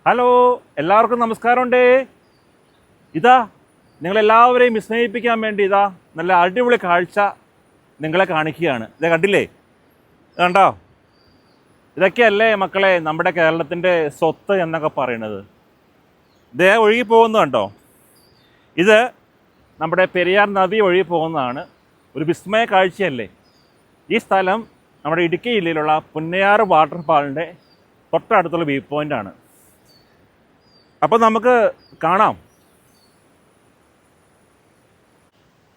Hello, എല്ലാവർക്കും നമസ്കാരമുണ്ടേ. ഇതാ നിങ്ങളെല്ലാവരെയും വിസ്മയിപ്പിക്കാൻ വേണ്ടി നല്ല അടിപൊളി കാഴ്ച നിങ്ങളെ കാണിക്കുകയാണ്. ഇത് കണ്ടില്ലേ? കണ്ടോ? ഇതൊക്കെയല്ലേ മക്കളെ നമ്മുടെ കേരളത്തിൻ്റെ സ്വത്ത് എന്നൊക്കെ പറയുന്നത്. ഇതേ ഒഴുകി പോകുന്നത് കണ്ടോ? ഇത് നമ്മുടെ പെരിയാർ നദി ഒഴുകി പോകുന്നതാണ്. ഒരു വിസ്മയ കാഴ്ചയല്ലേ? ഈ സ്ഥലം നമ്മുടെ ഇടുക്കി ജില്ലയിലുള്ള പുന്നയാറ് വാട്ടർഫാളിൻ്റെ തൊട്ടടുത്തുള്ള വ്യൂ പോയിൻ്റാണ്. അപ്പോൾ നമുക്ക് കാണാം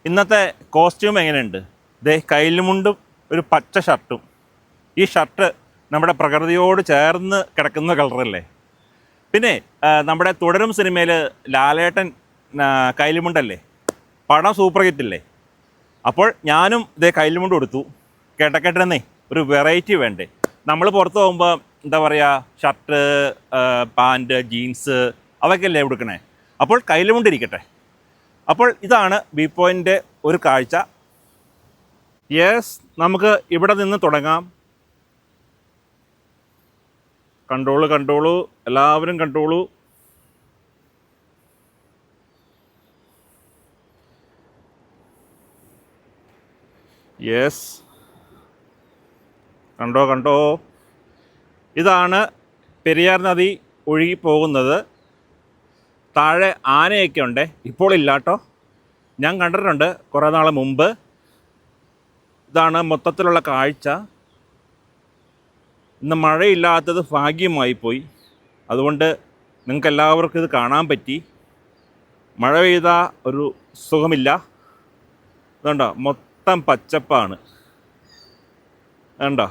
ഇന്നത്തെ കോസ്റ്റ്യൂം എങ്ങനെയുണ്ട്. ദേ കൈലുമുണ്ടും ഒരു പച്ച ഷർട്ടും. ഈ ഷർട്ട് നമ്മുടെ പ്രകൃതിയോട് ചേർന്ന് കിടക്കുന്ന കളറല്ലേ. പിന്നെ നമ്മുടെ തുടരും സിനിമയിൽ ലാലേട്ടൻ കൈലുമുണ്ടല്ലേ, പടം സൂപ്പർ ഹിറ്റല്ലേ. അപ്പോൾ ഞാനും ഇതേ കൈലുമുണ്ട് കൊടുത്തു. കേട്ടക്കെട്ടെന്നേ ഒരു വെറൈറ്റി വേണ്ടേ. നമ്മൾ പുറത്ത് പോകുമ്പോൾ എന്താ പറയുക, ഷർട്ട്, പാൻറ്റ്, ജീൻസ് അവയ്ക്കല്ലേ കൊടുക്കണേ. അപ്പോൾ കൈലുമുണ്ടിരിക്കട്ടെ. അപ്പോൾ ഇതാണ് വ്യൂ പോയിൻ്റ് ഒരു കാഴ്ച. യെസ്, നമുക്ക് ഇവിടെ നിന്ന് തുടങ്ങാം. കണ്ടോളൂ, എല്ലാവരും കണ്ടോളൂ. യെസ്, കണ്ടോ. ഇതാണ് പെരിയാർ നദി ഒഴുകി പോകുന്നത്. താഴെ ആനയൊക്കെ ഉണ്ട്. ഇപ്പോൾ ഇല്ല കേട്ടോ, ഞാൻ കണ്ടിട്ടുണ്ട് കുറേ നാൾ മുമ്പ്. ഇതാണ് മൊത്തത്തിലുള്ള കാഴ്ച. ഇന്ന് മഴയില്ലാത്തത് ഭാഗ്യമായിപ്പോയി. അതുകൊണ്ട് നിങ്ങൾക്ക് എല്ലാവർക്കും ഇത് കാണാൻ പറ്റി. മഴ പെയ്താൽ ഒരു സുഖമില്ല. ഇതുണ്ടോ, മൊത്തം പച്ചപ്പാണ്. കണ്ടോ?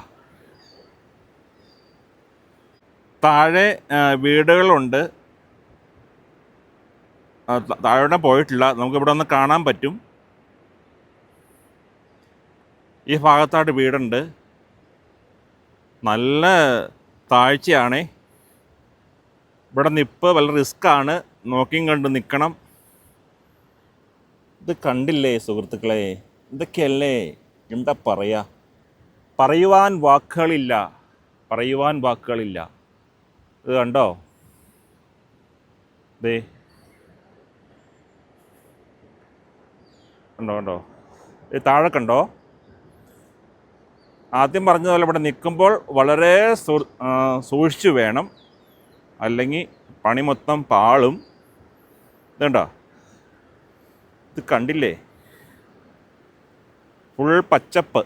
താഴെ വീടുകളുണ്ട്. താഴെ പോയിട്ടില്ല, നമുക്കിവിടെ ഒന്ന് കാണാൻ പറ്റും. ഈ ഭാഗത്തായിട്ട് വീടുണ്ട്. നല്ല താഴ്ചയാണേ. ഇവിടെ നിൽപ്പ് വളരെ റിസ്ക്കാണ്. നോക്കിയും കണ്ട് നിൽക്കണം. ഇത് കണ്ടില്ലേ സുഹൃത്തുക്കളെ? ഇതൊക്കെയല്ലേ എന്താ പറയുക, പറയുവാൻ വാക്കുകളില്ല. ഇത് കണ്ടോ? ദേ കണ്ടോ? ഇത് താഴെ കണ്ടോ? ആദ്യം പറഞ്ഞതുപോലെ ഇവിടെ നിൽക്കുമ്പോൾ വളരെ സൂക്ഷിച്ചു വേണം, അല്ലെങ്കിൽ പണി മൊത്തം പാളും. ഇതുണ്ടോ? ഇത് കണ്ടില്ലേ? ഫുൾ പച്ചപ്പ്.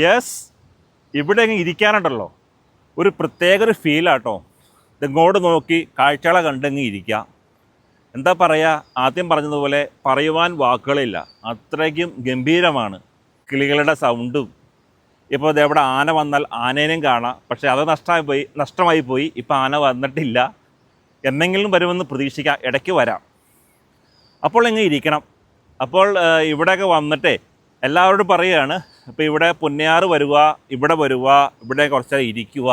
യെസ്, ഇവിടെ അങ്ങ് ഇരിക്കാനുണ്ടല്ലോ ഒരു പ്രത്യേക ഒരു ഫീലാട്ടോ. ഇങ്ങോട്ട് നോക്കി കാഴ്ചകളെ കണ്ടങ്ങ് ഇരിക്കാം. എന്താ പറയുക, ആദ്യം പറഞ്ഞതുപോലെ പറയുവാൻ വാക്കുകളില്ല, അത്രയ്ക്കും ഗംഭീരമാണ്. കിളികളുടെ സൗണ്ടും. ഇപ്പോൾ ഇതെവിടെ ആന വന്നാൽ ആനേനെയും കാണാം, പക്ഷേ അത് നഷ്ടമായി പോയി. ഇപ്പോൾ ആന വന്നിട്ടില്ല. എന്തെങ്കിലും വരുമെന്ന് പ്രതീക്ഷിക്കാം, ഇടയ്ക്ക് വരാം. അപ്പോൾ ഇങ്ങനെ ഇരിക്കണം. അപ്പോൾ ഇവിടെയൊക്കെ വന്നിട്ടേ എല്ലാവരോടും പറയുകയാണ്, ഇപ്പോൾ ഇവിടെ പുന്നയാറ് വരിക, ഇവിടെ വരിക, ഇവിടെ കുറച്ച് ഇരിക്കുക,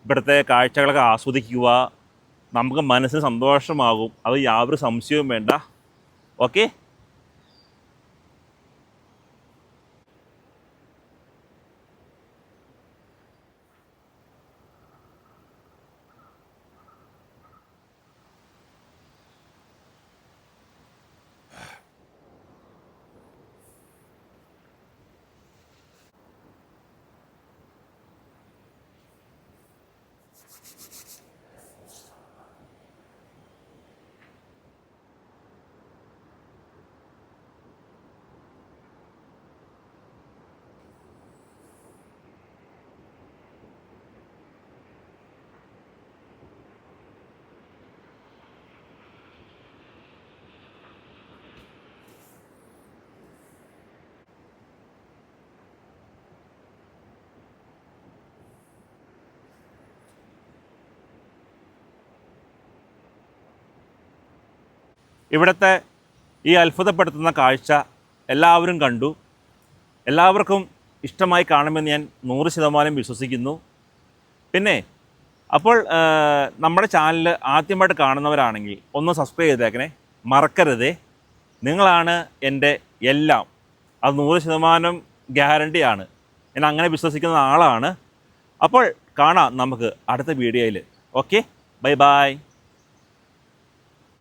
ഇവിടുത്തെ കാഴ്ചകളൊക്കെ ആസ്വദിക്കുക. നമുക്ക് മനസ്സിന് സന്തോഷമാകും, അത് യാതൊരു സംശയവും വേണ്ട. ഓക്കെ. ഇവിടുത്തെ ഈ അത്ഭുതപ്പെടുത്തുന്ന കാഴ്ച എല്ലാവരും കണ്ടു. എല്ലാവർക്കും ഇഷ്ടമായി കാണുമെന്ന് ഞാൻ 100% വിശ്വസിക്കുന്നു. പിന്നെ അപ്പോൾ നമ്മുടെ ചാനൽ ആദ്യമായിട്ട് കാണുന്നവരാണെങ്കിൽ ഒന്ന് സബ്സ്ക്രൈബ് ചെയ്തേക്കണേ, മറക്കരുതേ. നിങ്ങളാണ് എൻ്റെ എല്ലാം. അത് 100% ഗ്യാരണ്ടിയാണ്. ഞാൻ അങ്ങനെ വിശ്വസിക്കുന്ന ആളാണ്. അപ്പോൾ കാണാം നമുക്ക് അടുത്ത വീഡിയോയിൽ. Okay, bye bye.